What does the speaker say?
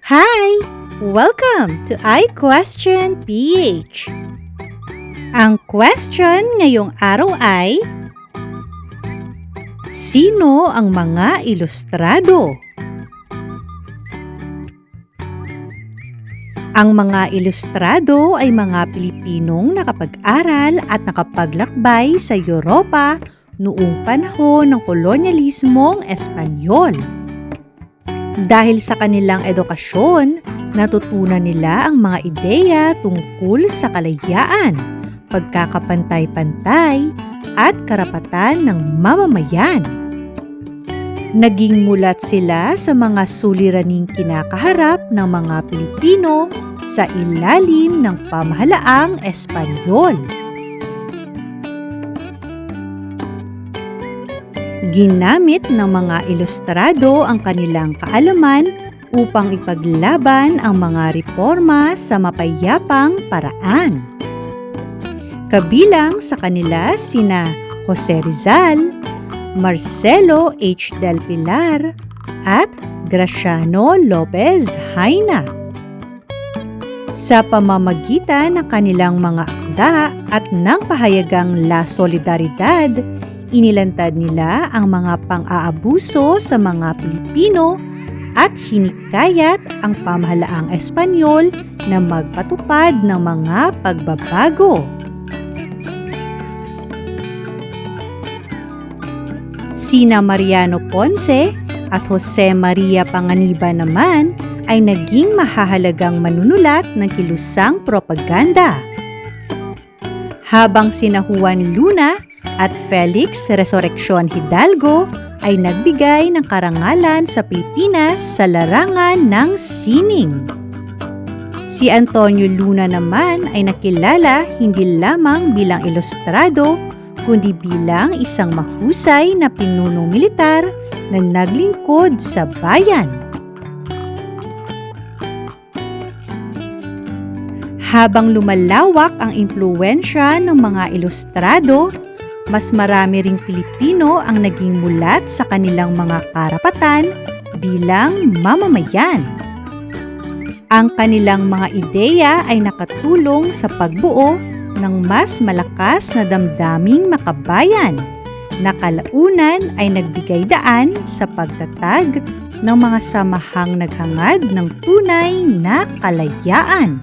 Hi! Welcome to iQuestion PH. Ang question ngayong araw ay, sino ang mga ilustrado? Ang mga ilustrado ay mga Pilipinong nakapag-aral at nakapaglakbay sa Europa noong panahon ng kolonyalismong Espanyol. Dahil sa kanilang edukasyon, natutunan nila ang mga ideya tungkol sa kalayaan, pagkakapantay-pantay, at karapatan ng mamamayan. Naging mulat sila sa mga suliraning kinakaharap ng mga Pilipino sa ilalim ng pamahalaang Espanyol. Ginamit ng mga ilustrado ang kanilang kaalaman upang ipaglaban ang mga reforma sa mapayapang paraan. Kabilang sa kanila sina Jose Rizal, Marcelo H. del Pilar, at Graciano Lopez Haina. Sa pamamagitan ng kanilang mga akda at ng pahayagang La Solidaridad, inilantad nila ang mga pang-aabuso sa mga Pilipino at hinikayat ang pamahalaang Espanyol na magpatupad ng mga pagbabago. Sina Mariano Ponce at Jose Maria Panganiban naman ay naging mahahalagang manunulat ng kilusang propaganda. Habang sina Juan Luna at Felix Resurrección Hidalgo ay nagbigay ng karangalan sa Pilipinas sa larangan ng sining. Si Antonio Luna naman ay nakilala hindi lamang bilang ilustrado, kundi bilang isang mahusay na pinunong militar na naglingkod sa bayan. Habang lumalawak ang impluwensya ng mga ilustrado, mas marami ring Pilipino ang naging mulat sa kanilang mga karapatan bilang mamamayan. Ang kanilang mga ideya ay nakatulong sa pagbuo ng mas malakas na damdaming makabayan na kalaunan ay nagbigay daan sa pagtatag ng mga samahang naghangad ng tunay na kalayaan.